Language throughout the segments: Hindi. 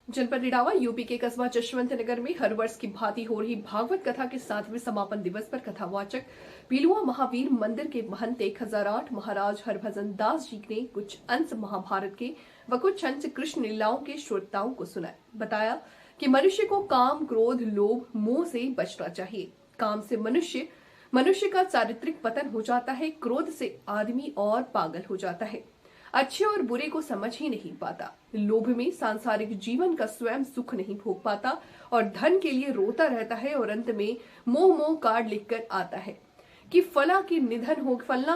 जनपद इटावा यूपी के कस्बा जशवंत नगर में हर वर्ष की भांति हो रही भागवत कथा के 7वें समापन दिवस पर कथावाचक पीलुआ महावीर मंदिर के महंत 1008 महाराज हरभजन दास जी ने कुछ अंश महाभारत के व कुछ अंश कृष्ण लीलाओं के श्रोताओं को सुनाए। बताया कि मनुष्य को काम, क्रोध, लोभ, मोह से बचना चाहिए। काम से मनुष्य का चारित्रिक पतन हो जाता है। क्रोध से आदमी और पागल हो जाता है, अच्छे और बुरे को समझ ही नहीं पाता। लोभ में सांसारिक जीवन का स्वयं सुख नहीं भोग पाता और धन के लिए रोता रहता है और अंत में मोह कार्ड लिखकर आता है कि फलना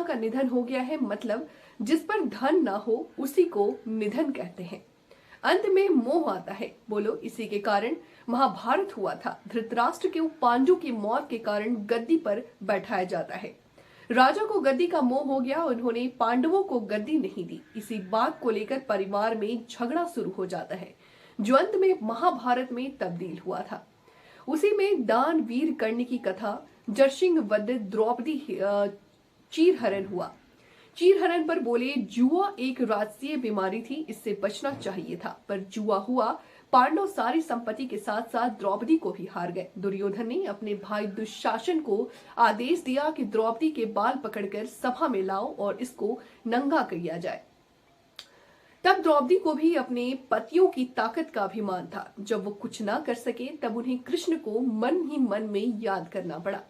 का निधन हो गया है। मतलब जिस पर धन ना हो उसी को निधन कहते हैं। अंत में मोह आता है। बोलो, इसी के कारण महाभारत हुआ था। धृतराष्ट्र के पांडु की मौत के कारण गद्दी पर बैठाया जाता है। राजा को गद्दी का मोह हो गया, उन्होंने पांडवों को गद्दी नहीं दी। इसी बात को लेकर परिवार में झगड़ा शुरू हो जाता है, जो अंत में महाभारत में तब्दील हुआ था। उसी में दान वीर करने की कथा जरसिंह वध द्रौपदी चीरहरण हुआ। चीरहरण पर बोले, जुआ एक राजसीय बीमारी थी, इससे बचना चाहिए था, पर जुआ हुआ। पांडव सारी संपत्ति के साथ साथ द्रौपदी को भी हार गए। दुर्योधन ने अपने भाई दुशासन को आदेश दिया कि द्रौपदी के बाल पकड़कर सभा में लाओ और इसको नंगा किया जाए। तब द्रौपदी को भी अपने पतियों की ताकत का अभिमान था। जब वो कुछ ना कर सके तब उन्हें कृष्ण को मन ही मन में याद करना पड़ा।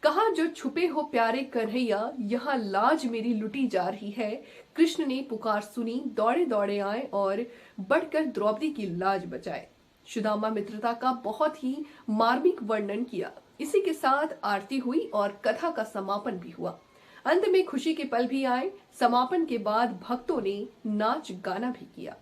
कहा, जो छुपे हो प्यारे कन्हैया, यहाँ लाज मेरी लुटी जा रही है। कृष्ण ने पुकार सुनी, दौड़े दौड़े आए और बढ़कर द्रौपदी की लाज बचाए। सुदामा मित्रता का बहुत ही मार्मिक वर्णन किया। इसी के साथ आरती हुई और कथा का समापन भी हुआ। अंत में खुशी के पल भी आए। समापन के बाद भक्तों ने नाच गाना भी किया।